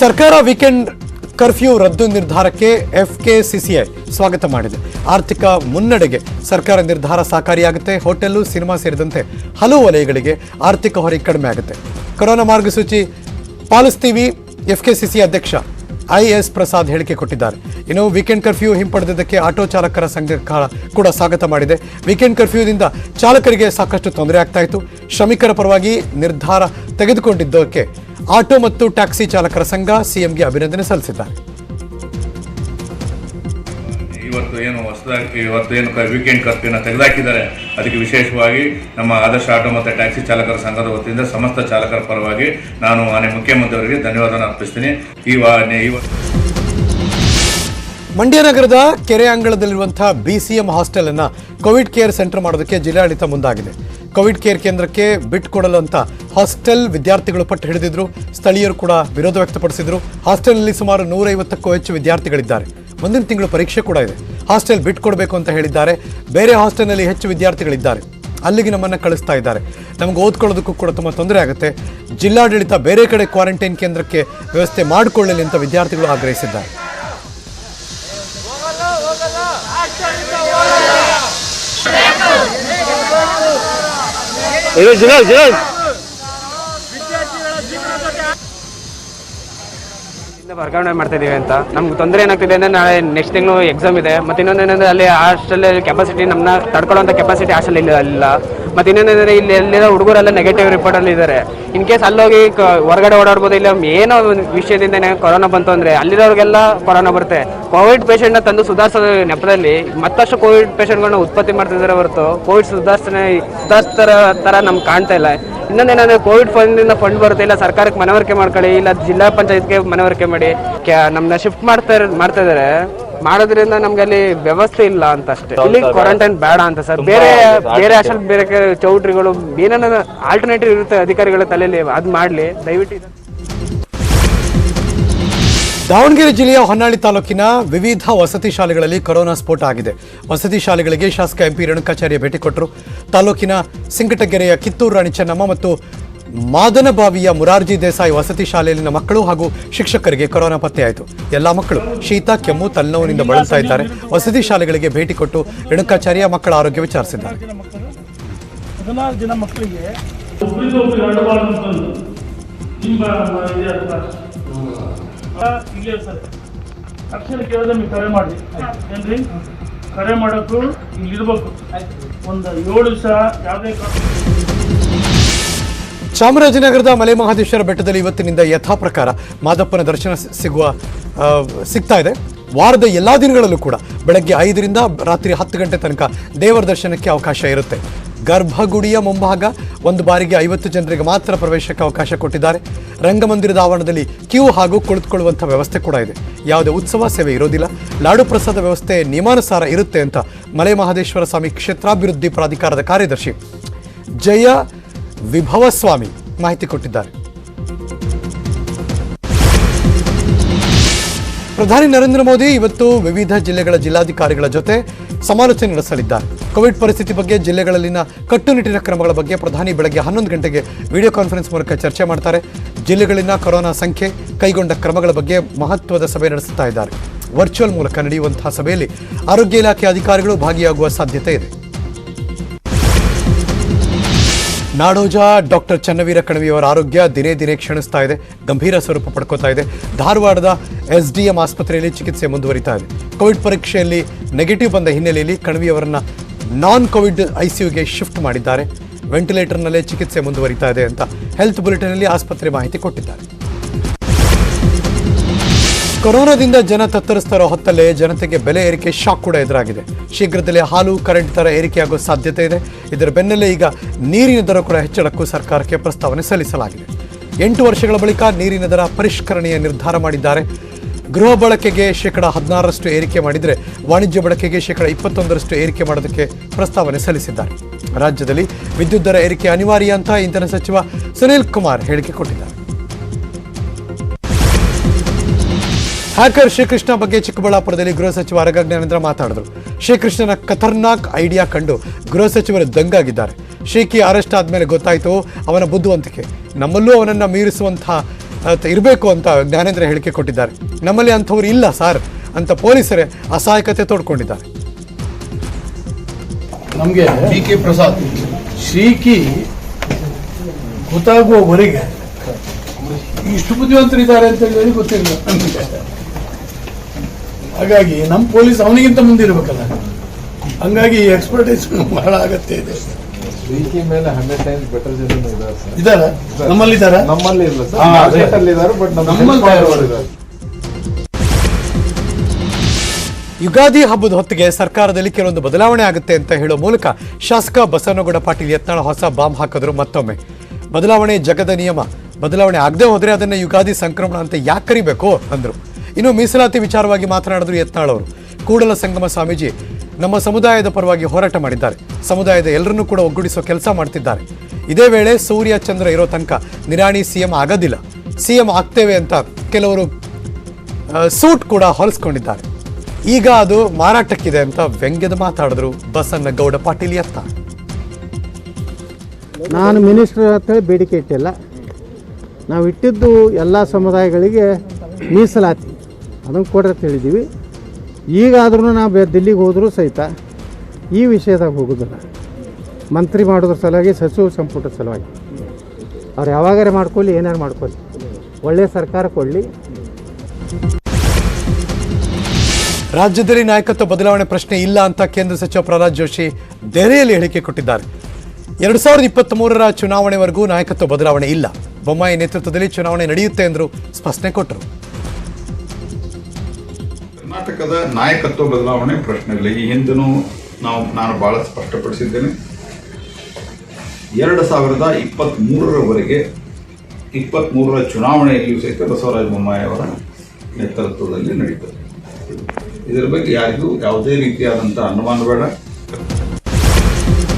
ಸರ್ಕಾರ weekend curfew ರದ್ದು ನಿರ್ಧಾರಕ್ಕೆ ಎಫ್ಕೆಸಿಸಿಐ ಸ್ವಾಗತ ಮಾಡಿದೆ. ಆರ್ಥಿಕ ಮುನ್ನಡೆಗೆ ಸರ್ಕಾರ ನಿರ್ಧಾರ ಸಹಕಾರಿಯಾಗುತ್ತೆ. ಹೋಟೆಲ್, ಸಿನಿಮಾ ಸೇರಿದಂತೆ ಹಲವು ವಲಯಗಳಿಗೆ ಆರ್ಥಿಕ ಹೊರೆ ಕಡಿಮೆ ಆಗುತ್ತೆ. ಕೊರೋನಾ ಮಾರ್ಗಸೂಚಿ ಪಾಲಿಸ್ತೀವಿ ಎಫ್ಕೆಸಿಸಿ ಅಧ್ಯಕ್ಷ ಐಎಸ್ ಪ್ರಸಾದ್ ಹೇಳಿಕೆ ಕೊಟ್ಟಿದ್ದಾರೆ. ಇನ್ನು ವೀಕೆಂಡ್ ಕರ್ಫ್ಯೂ ಹಿಂಪಡೆದಿದ್ದಕ್ಕೆ ಆಟೋ ಚಾಲಕರ ಸಂಘ ಕೂಡ ಸ್ವಾಗತ ಮಾಡಿದೆ. ವೀಕೆಂಡ್ ಕರ್ಫ್ಯೂದಿಂದ ಚಾಲಕರಿಗೆ ಸಾಕಷ್ಟು ತೊಂದರೆ ಆಗ್ತಾ ಇತ್ತು. ಶ್ರಮಿಕರ ಪರವಾಗಿ ನಿರ್ಧಾರ ತೆಗೆದುಕೊಂಡಿದ್ದಕ್ಕೆ ಆಟೋ ಮತ್ತು ಟ್ಯಾಕ್ಸಿ ಚಾಲಕರ ಸಂಘ ಸಿಎಂಗೆ ಅಭಿನಂದನೆ ಸಲ್ಲಿಸಿದ್ದಾರೆ. ಇವತ್ತೇನು ವೀಕೆಂಡ್ ಕರ್ಫ್ಯೂನ ತೆಗೆದುಹಾಕಿದ್ದಾರೆ, ಅದಕ್ಕೆ ವಿಶೇಷವಾಗಿ ನಮ್ಮ ಆದರ್ಶ ಆಟೋ ಮತ್ತು ಟ್ಯಾಕ್ಸಿ ಚಾಲಕರ ಸಂಘದ ವತಿಯಿಂದ ಸಮಸ್ತ ಚಾಲಕರ ಪರವಾಗಿ ನಾನು ಮಾನ್ಯ ಮುಖ್ಯಮಂತ್ರಿಯವರಿಗೆ ಧನ್ಯವಾದ ಅರ್ಪಿಸ್ತೀನಿ. ಮಂಡ್ಯ ನಗರದ ಕೆರೆ ಅಂಗಳದಲ್ಲಿರುವಂತಹ ಬಿಸಿಎಂ ಹಾಸ್ಟೆಲ್ ಅನ್ನ ಕೋವಿಡ್ ಕೇರ್ ಸೆಂಟರ್ ಮಾಡೋದಕ್ಕೆ ಜಿಲ್ಲಾಡಳಿತ ಮುಂದಾಗಿದೆ. ಕೋವಿಡ್ ಕೇರ್ ಕೇಂದ್ರಕ್ಕೆ ಬಿಟ್ಟುಕೊಡಲು ಅಂತ ಹಾಸ್ಟೆಲ್ ವಿದ್ಯಾರ್ಥಿಗಳು ಪಟ್ಟು ಹಿಡಿದಿದ್ರು. ಸ್ಥಳೀಯರು ಕೂಡ ವಿರೋಧ ವ್ಯಕ್ತಪಡಿಸಿದ್ರು. ಹಾಸ್ಟೆಲ್ನಲ್ಲಿ ಸುಮಾರು 150ಕ್ಕೂ ಹೆಚ್ಚು ವಿದ್ಯಾರ್ಥಿಗಳಿದ್ದಾರೆ. ಮುಂದಿನ ತಿಂಗಳು ಪರೀಕ್ಷೆ ಕೂಡ ಇದೆ. ಹಾಸ್ಟೆಲ್ ಬಿಟ್ಟುಕೊಡಬೇಕು ಅಂತ ಹೇಳಿದ್ದಾರೆ. ಬೇರೆ ಹಾಸ್ಟೆಲ್ನಲ್ಲಿ ಹೆಚ್ಚು ವಿದ್ಯಾರ್ಥಿಗಳಿದ್ದಾರೆ, ಅಲ್ಲಿಗೆ ನಮ್ಮನ್ನು ಕಳಿಸ್ತಾ ಇದ್ದಾರೆ. ನಮಗೆ ಓದ್ಕೊಳ್ಳೋದಕ್ಕೂ ಕೂಡ ತುಂಬ ತೊಂದರೆ ಆಗುತ್ತೆ. ಜಿಲ್ಲಾಡಳಿತ ಬೇರೆ ಕಡೆ ಕ್ವಾರಂಟೈನ್ ಕೇಂದ್ರಕ್ಕೆ ವ್ಯವಸ್ಥೆ ಮಾಡಿಕೊಳ್ಳಲಿ ಅಂತ ವಿದ್ಯಾರ್ಥಿಗಳು ಆಗ್ರಹಿಸಿದ್ದಾರೆ. ವರ್ಗಾವಣೆ ಮಾಡ್ತಾ ಇದೀವಿ ಅಂತ ನಮ್ಗೆ ತೊಂದರೆ ಏನಾಗ್ತಿದೆ ಅಂದ್ರೆ ನಾಳೆ ನೆಕ್ಸ್ಟ್ ತಿಂಗಳು ಎಕ್ಸಾಮ್ ಇದೆ. ಮತ್ತೆ ಇನ್ನೊಂದೇನಂದ್ರೆ ಅಲ್ಲಿ ಹಾಸ್ಟೆಲ್ ಕೆಪಾಸಿಟಿ ನಮ್ಮನ್ನ ತಡ್ಕೊಳ್ಳೋಂಥ ಕೆಪಾಸಿಟಿ ಹಾಸ್ಟೆಲ್ ಇಲ್ಲ. ಮತ್ತೆ ಇನ್ನೊಂದೇಂದ್ರೆ ಇಲ್ಲಿ ಎಲ್ಲಿರೋ ಹುಡುಗರೆಲ್ಲ ನೆಗೆಟಿವ್ ರಿಪೋರ್ಟ್ ಅಲ್ಲಿ ಇದ್ದಾರೆ. ಇನ್ ಕೇಸ್ ಅಲ್ಲೋಗಿ ಹೊರಗಡೆ ಓಡಾಡ್ಬೋದು. ಇಲ್ಲ ಏನೋ ಒಂದು ವಿಷಯದಿಂದ ಕೊರೋನಾ ಬಂತು ಅಂದ್ರೆ ಅಲ್ಲಿರೋರಿಗೆಲ್ಲ ಕೊರೋನಾ ಬರುತ್ತೆ. ಕೋವಿಡ್ ಪೇಷಂಟ್ನ ತಂದು ಸುಧಾರಿಸೋದು ನೆಪದಲ್ಲಿ ಮತ್ತಷ್ಟು ಕೋವಿಡ್ ಪೇಷಂಟ್ಗಳನ್ನ ಉತ್ಪತ್ತಿ ಮಾಡ್ತಿದ್ದಾರೆ ಹೊರತು ಕೋವಿಡ್ ಸುಧಾರಿಸ್ತಾರ ತರ ನಮ್ಗೆ ಕಾಣ್ತಾ ಇಲ್ಲ. ಇನ್ನೊಂದೇನಂದ್ರೆ ಕೋವಿಡ್ ಫಂಡ್ ಬರುತ್ತೆ, ಇಲ್ಲ ಸರ್ಕಾರಕ್ಕೆ ಮನವರಿಕೆ ಮಾಡ್ಕೊಳ್ಳಿ, ಇಲ್ಲ ಜಿಲ್ಲಾ ಪಂಚಾಯತ್ಗೆ ಮನವರಿಕೆ ಮಾಡಿ ನಮ್ಮನ್ನ ಶಿಫ್ಟ್ ಮಾಡ್ತಾ ಇದಾರೆ. ಮಾಡೋದ್ರಿಂದ ನಮ್ಗೆ ಅಲ್ಲಿ ವ್ಯವಸ್ಥೆ ಇಲ್ಲ ಅಂತ ಅಷ್ಟೇ. ಇಲ್ಲಿ ಕ್ವಾರಂಟೈನ್ ಬೇಡ ಅಂತ ಸರ್. ಬೇರೆ ಹಾಸ್ಟೆಲ್ ಬೇರೆ ಚೌಟ್ರಿಗಳು ಏನೇನ ಆಲ್ಟರ್ನೇಟಿವ್ ಇರುತ್ತೆ ಅಧಿಕಾರಿಗಳ ತಲೆಯಲ್ಲಿ, ಅದು ಮಾಡ್ಲಿ ದಯವಿಟ್ಟು. ದಾವಣಗೆರೆ ಜಿಲ್ಲೆಯ ಹೊನ್ನಾಳಿ ತಾಲೂಕಿನ ವಿವಿಧ ವಸತಿ ಶಾಲೆಗಳಲ್ಲಿ ಕೊರೋನಾ ಸ್ಫೋಟ ಆಗಿದೆ. ವಸತಿ ಶಾಲೆಗಳಿಗೆ ಶಾಸಕ ಎಂಪಿ ರೇಣುಕಾಚಾರ್ಯ ಭೇಟಿ ಕೊಟ್ಟರು. ತಾಲೂಕಿನ ಸಿಂಗಟಗೆರೆಯ ಕಿತ್ತೂರು ರಾಣಿ ಚೆನ್ನಮ್ಮ ಮತ್ತು ಮಾದನಬಾವಿಯ ಮುರಾರ್ಜಿ ದೇಸಾಯಿ ವಸತಿ ಶಾಲೆಯಲ್ಲಿನ ಮಕ್ಕಳು ಹಾಗೂ ಶಿಕ್ಷಕರಿಗೆ ಕೊರೋನಾ ಪತ್ತೆಯಾಯಿತು. ಎಲ್ಲಾ ಮಕ್ಕಳು ಶೀತ, ಕೆಮ್ಮು, ತಲೆನೋವಿನಿಂದ ಬಳಲ್ತಾ ಇದ್ದಾರೆ. ವಸತಿ ಶಾಲೆಗಳಿಗೆ ಭೇಟಿ ಕೊಟ್ಟು ರೇಣುಕಾಚಾರ್ಯ ಮಕ್ಕಳ ಆರೋಗ್ಯ ವಿಚಾರಿಸಿದ್ದಾರೆ. 14 ಜನ ಮಕ್ಕಳಿಗೆ ತಕ್ಷಣ ಕೇಳಿದ್ರೆ ನೀವು ಕರೆ ಮಾಡಿ ಏನ್ರಿ, ಕರೆ ಮಾಡೋಕ್ಕೂ ಇಲ್ಲಿರ್ಬೇಕು. ಒಂದು 7 ದಿವಸ ಯಾವುದೇ ಚಾಮರಾಜನಗರದ ಮಲೆ ಮಹದೇಶ್ವರ ಬೆಟ್ಟದಲ್ಲಿ ಇವತ್ತಿನಿಂದ ಯಥಾ ಪ್ರಕಾರ ಮಾದಪ್ಪನ ದರ್ಶನ ಸಿಗ್ತಾ ಇದೆ. ವಾರದ ಎಲ್ಲಾ ದಿನಗಳಲ್ಲೂ ಕೂಡ ಬೆಳಗ್ಗೆ 5ರಿಂದ ರಾತ್ರಿ 10 ಗಂಟೆ ತನಕ ದೇವರ ದರ್ಶನಕ್ಕೆ ಅವಕಾಶ ಇರುತ್ತೆ. ಗರ್ಭಗುಡಿಯ ಮುಂಭಾಗ ಒಂದು ಬಾರಿಗೆ 50 ಜನರಿಗೆ ಮಾತ್ರ ಪ್ರವೇಶಕ್ಕೆ ಅವಕಾಶ ಕೊಟ್ಟಿದ್ದಾರೆ. ರಂಗಮಂದಿರದ ಆವರಣದಲ್ಲಿ ಕ್ಯೂ ಹಾಗೂ ಕುಳಿತುಕೊಳ್ಳುವಂಥ ವ್ಯವಸ್ಥೆ ಕೂಡ ಇದೆ. ಯಾವುದೇ ಉತ್ಸವ ಸೇವೆ ಇರೋದಿಲ್ಲ. ಲಾಡು ಪ್ರಸಾದ ವ್ಯವಸ್ಥೆ ನಿಯಮಾನುಸಾರ ಇರುತ್ತೆ ಅಂತ ಮಲೆ ಮಹದೇಶ್ವರ ಸ್ವಾಮಿ ಕ್ಷೇತ್ರಾಭಿವೃದ್ಧಿ ಪ್ರಾಧಿಕಾರದ ಕಾರ್ಯದರ್ಶಿ ಜಯ ವಿಭವಸ್ವಾಮಿ ಮಾಹಿತಿ ಕೊಟ್ಟಿದ್ದಾರೆ. ಪ್ರಧಾನಿ ನರೇಂದ್ರ ಮೋದಿ ಇವತ್ತು ವಿವಿಧ ಜಿಲ್ಲೆಗಳ ಜಿಲ್ಲಾಧಿಕಾರಿಗಳ ಜೊತೆ ಸಮಾಲೋಚನೆ ನಡೆಸಲಿದ್ದಾರೆ. ಕೋವಿಡ್ ಪರಿಸ್ಥಿತಿ ಬಗ್ಗೆ, ಜಿಲ್ಲೆಗಳಲ್ಲಿನ ಕಟ್ಟುನಿಟ್ಟಿನ ಕ್ರಮಗಳ ಬಗ್ಗೆ ಪ್ರಧಾನಿ ಬೆಳಗ್ಗೆ 11 ಗಂಟೆಗೆ ವಿಡಿಯೋ ಕಾನ್ಫರೆನ್ಸ್ ಮೂಲಕ ಚರ್ಚೆ ಮಾಡ್ತಾರೆ. ಜಿಲ್ಲೆಗಳಲ್ಲಿನ ಕೊರೋನಾ ಸಂಖ್ಯೆ, ಕೈಗೊಂಡ ಕ್ರಮಗಳ ಬಗ್ಗೆ ಮಹತ್ವದ ಸಭೆ ನಡೆಸುತ್ತಾ ಇದ್ದಾರೆ. ವರ್ಚುವಲ್ ಮೂಲಕ ನಡೆಯುವಂತಹ ಸಭೆಯಲ್ಲಿ ಆರೋಗ್ಯ ಇಲಾಖೆ ಅಧಿಕಾರಿಗಳು ಭಾಗಿಯಾಗುವ ಸಾಧ್ಯತೆ ಇದೆ. ನಾಡೋಜ ಡಾಕ್ಟರ್ ಚನ್ನವೀರ ಕಣವಿಯವರ ಆರೋಗ್ಯ ದಿನೇ ದಿನೇ ಕ್ಷೀಣಿಸ್ತಾ ಇದೆ, ಗಂಭೀರ ಸ್ವರೂಪ ಪಡ್ಕೋತಾ ಇದೆ. ಧಾರವಾಡದ SDM ಆಸ್ಪತ್ರೆಯಲ್ಲಿ ಚಿಕಿತ್ಸೆ ಮುಂದುವರಿತಾ ಇದೆ. ಕೋವಿಡ್ ಪರೀಕ್ಷೆಯಲ್ಲಿ ನೆಗೆಟಿವ್ ಬಂದ ಹಿನ್ನೆಲೆಯಲ್ಲಿ ಕಣವಿಯವರನ್ನ ನಾನ್ ಕೋವಿಡ್ ICUಗೆ ಶಿಫ್ಟ್ ಮಾಡಿದ್ದಾರೆ. ವೆಂಟಿಲೇಟರ್ನಲ್ಲೇ ಚಿಕಿತ್ಸೆ ಮುಂದುವರಿತಾ ಇದೆ ಅಂತ ಹೆಲ್ತ್ ಬುಲೆಟಿನ್ನಲ್ಲಿ ಆಸ್ಪತ್ರೆ ಮಾಹಿತಿ ಕೊಟ್ಟಿದ್ದಾರೆ. ಕೊರೋನಾದಿಂದ ಜನ ತತ್ತರಿಸ್ತಾ ಇರೋ ಹೊತ್ತಲ್ಲೇ ಜನತೆಗೆ ಬೆಲೆ ಏರಿಕೆ ಶಾಕ್ ಕೂಡ ಎದುರಾಗಿದೆ. ಶೀಘ್ರದಲ್ಲೇ ಹಾಲು, ಕರೆಂಟ್ ದರ ಏರಿಕೆಯಾಗುವ ಸಾಧ್ಯತೆ ಇದೆ. ಇದರ ಬೆನ್ನಲ್ಲೇ ಈಗ ನೀರಿನ ದರ ಕೂಡ ಹೆಚ್ಚಳಕ್ಕೂ ಸರ್ಕಾರಕ್ಕೆ ಪ್ರಸ್ತಾವನೆ ಸಲ್ಲಿಸಲಾಗಿದೆ. 8 ವರ್ಷಗಳ ಬಳಿಕ ನೀರಿನ ದರ ಪರಿಷ್ಕರಣೆಯ ನಿರ್ಧಾರ ಮಾಡಿದ್ದಾರೆ. ಗೃಹ ಬಳಕೆಗೆ -16% ಏರಿಕೆ ಮಾಡಿದರೆ, ವಾಣಿಜ್ಯ ಬಳಕೆಗೆ -21% ಏರಿಕೆ ಮಾಡೋದಕ್ಕೆ ಪ್ರಸ್ತಾವನೆ ಸಲ್ಲಿಸಿದ್ದಾರೆ. ರಾಜ್ಯದಲ್ಲಿ ವಿದ್ಯುತ್ ದರ ಏರಿಕೆ ಅನಿವಾರ್ಯ ಅಂತ ಇಂಧನ ಸಚಿವ ಸುನೀಲ್ ಕುಮಾರ್ ಹೇಳಿಕೆ ಕೊಟ್ಟಿದ್ದಾರೆ. ಹ್ಯಾಕರ್ ಶ್ರೀಕೃಷ್ಣ ಬಗ್ಗೆ ಚಿಕ್ಕಬಳ್ಳಾಪುರದಲ್ಲಿ ಗೃಹ ಸಚಿವ ಆರಗ ಜ್ಞಾನೇಂದ್ರ ಮಾತಾಡಿದರು. ಶ್ರೀಕೃಷ್ಣನ ಖತರ್ನಾಕ್ ಐಡಿಯಾ ಕಂಡು ಗೃಹ ಸಚಿವರು ದಂಗಾಗಿದ್ದಾರೆ. ಶ್ರೀಕಿ ಅರೆಸ್ಟ್ ಆದಮೇಲೆ ಗೊತ್ತಾಯಿತು ಅವನ ಬುದ್ಧಿವಂತಿಕೆ. ನಮ್ಮಲ್ಲೂ ಅವನನ್ನು ಮೀರಿಸುವಂತಹ ಇರಬೇಕು ಅಂತ ಜ್ಞಾನೇಂದ್ರ ಹೇಳಿಕೆ ಕೊಟ್ಟಿದ್ದಾರೆ. ನಮ್ಮಲ್ಲಿ ಅಂಥವ್ರು ಇಲ್ಲ ಸರ್ ಅಂತ ಪೊಲೀಸರೇ ಅಸಹಾಯಕತೆ ತೋಡ್ಕೊಂಡಿದ್ದಾರೆ. ನಮಗೆ ಬಿ ಕೆ ಪ್ರಸಾದ್ ಶ್ರೀಕಿ ಗೊತ್ತಾಗುವವರೆಗೆ ಇಷ್ಟು ಬುದ್ಧಿವಂತರಿದ್ದಾರೆ ಅಂತ ಹೇಳಿ ಗೊತ್ತಿಲ್ಲ ನಮಗೆ. ಹಾಗಾಗಿ ನಮ್ಮ ಪೊಲೀಸ್ ಅವನಿಗಿಂತ ಮುಂದೆ ಇರಬೇಕಲ್ಲ, ಹಂಗಾಗಿ ಎಕ್ಸ್ಪರ್ಟೈಸ್ ಬಹಳ ಅಗತ್ಯ ಇದೆ. ಶ್ರೀಕಿ ಮೇಲೆ 100 times ಬೆಟರ್ ಜನ ಇದ್ದಾರೆ ಇದಾರ ನಮ್ಮಲ್ಲಿದ್ದಾರ? ನಮ್ಮಲ್ಲಿ ಇಲ್ಲ ಸರ್, ಇದ್ದಾರೆ ಬಟ್ ನಮ್ಮಲ್ಲಿ. ಯುಗಾದಿ ಹಬ್ಬದ ಹೊತ್ತಿಗೆ ಸರ್ಕಾರದಲ್ಲಿ ಕೆಲವೊಂದು ಬದಲಾವಣೆ ಆಗುತ್ತೆ ಅಂತ ಹೇಳೋ ಮೂಲಕ ಶಾಸಕ ಬಸವನಗೌಡ ಪಾಟೀಲ್ ಯತ್ನಾಳ್ ಹೊಸ ಬಾಂಬ್ ಹಾಕಿದ್ರು. ಮತ್ತೊಮ್ಮೆ ಬದಲಾವಣೆ ಜಗದ ನಿಯಮ, ಬದಲಾವಣೆ ಆಗದೆ ಹೋದ್ರೆ ಅದನ್ನ ಯುಗಾದಿ ಸಂಕ್ರಮಣ ಅಂತ ಯಾಕೆ ಕರಿಬೇಕು ಅಂದ್ರು. ಇನ್ನು ಮೀಸಲಾತಿ ವಿಚಾರವಾಗಿ ಮಾತನಾಡಿದ್ರು ಯತ್ನಾಳ್ ಅವರು. ಕೂಡಲ ಸಂಗಮ ಸ್ವಾಮೀಜಿ ನಮ್ಮ ಸಮುದಾಯದ ಪರವಾಗಿ ಹೋರಾಟ ಮಾಡಿದ್ದಾರೆ, ಸಮುದಾಯದ ಎಲ್ಲರನ್ನೂ ಕೂಡ ಒಗ್ಗೂಡಿಸೋ ಕೆಲಸ ಮಾಡ್ತಿದ್ದಾರೆ. ಇದೇ ವೇಳೆ ಸೂರ್ಯ ಚಂದ್ರ ಇರೋ ತನಕ ನಿರಾಣಿ ಸಿಎಂ ಆಗೋದಿಲ್ಲ, ಸಿಎಂ ಆಗ್ತೇವೆ ಅಂತ ಕೆಲವರು ಸೂಟ್ ಕೂಡ ಹೊಲಿಸ್ಕೊಂಡಿದ್ದಾರೆ. ಈಗ ಅದು ಮಾರಾಟಕ್ಕಿದೆ ಅಂತ ವ್ಯಂಗ್ಯದ ಮಾತಾಡಿದ್ರು ಬಸವನಗೌಡ ಪಾಟೀಲ್ ಯತ್ನಾಳ್. ನಾನು ಮಿನಿಸ್ಟರ್ ಅಂತೇಳಿ ಬೇಡಿಕೆ ಇಟ್ಟಿಲ್ಲ, ನಾವು ಇಟ್ಟಿದ್ದು ಎಲ್ಲ ಸಮುದಾಯಗಳಿಗೆ ಮೀಸಲಾತಿ ಅದನ್ನು ಕೊಡ್ರಿ ಅಂತ ಹೇಳಿದ್ದೀವಿ. ಈಗಾದ್ರೂ ನಾವು ದಿಲ್ಲಿಗೆ ಹೋದರೂ ಸಹಿತ ಈ ವಿಷಯದಾಗ ಹೋಗೋದಿಲ್ಲ. ಮಂತ್ರಿ ಮಾಡೋದ್ರ ಸಲುವಾಗಿ, ಸಚಿವ ಸಂಪುಟದ ಸಲುವಾಗಿ ಅವ್ರು ಯಾವಾಗಾರೆ ಮಾಡ್ಕೊಳ್ಳಿ, ಏನಾರು ಮಾಡ್ಕೊಳ್ಳಿ, ಒಳ್ಳೆಯ ಸರ್ಕಾರ ಕೊಡಲಿ. ರಾಜ್ಯದಲ್ಲಿ ನಾಯಕತ್ವ ಬದಲಾವಣೆ ಪ್ರಶ್ನೆ ಇಲ್ಲ ಅಂತ ಕೇಂದ್ರ ಸಚಿವ ಪ್ರಹ್ಲಾದ್ ಜೋಶಿ ದೆಹಲಿಯಲ್ಲಿ ಹೇಳಿಕೆ ಕೊಟ್ಟಿದ್ದಾರೆ. 2023ರ ಚುನಾವಣೆವರೆಗೂ ನಾಯಕತ್ವ ಬದಲಾವಣೆ ಇಲ್ಲ, ಬೊಮ್ಮಾಯಿ ನೇತೃತ್ವದಲ್ಲಿ ಚುನಾವಣೆ ನಡೆಯುತ್ತೆ ಎಂದರು, ಸ್ಪಷ್ಟನೆ ಕೊಟ್ಟರು. ಕರ್ನಾಟಕದ ನಾಯಕತ್ವ ಬದಲಾವಣೆ ಪ್ರಶ್ನೆಗಳು ಈ ಹಿಂದೆನೂ ನಾನು ಬಹಳ ಸ್ಪಷ್ಟಪಡಿಸಿದ್ದೇನೆ. 2023ರವರೆಗೆ 23ರ ಚುನಾವಣೆಯಲ್ಲಿಯೂ ಸಹಿತ ಬಸವರಾಜ ಬೊಮ್ಮಾಯಿ ಅವರ ನೇತೃತ್ವದಲ್ಲಿ ನಡೀತದೆ. ಇದರ ಬಗ್ಗೆ ಯಾರಿಗೂ ಯಾವುದೇ ರೀತಿಯಾದಂಥ ಅನುಮಾನ ಬೇಡ.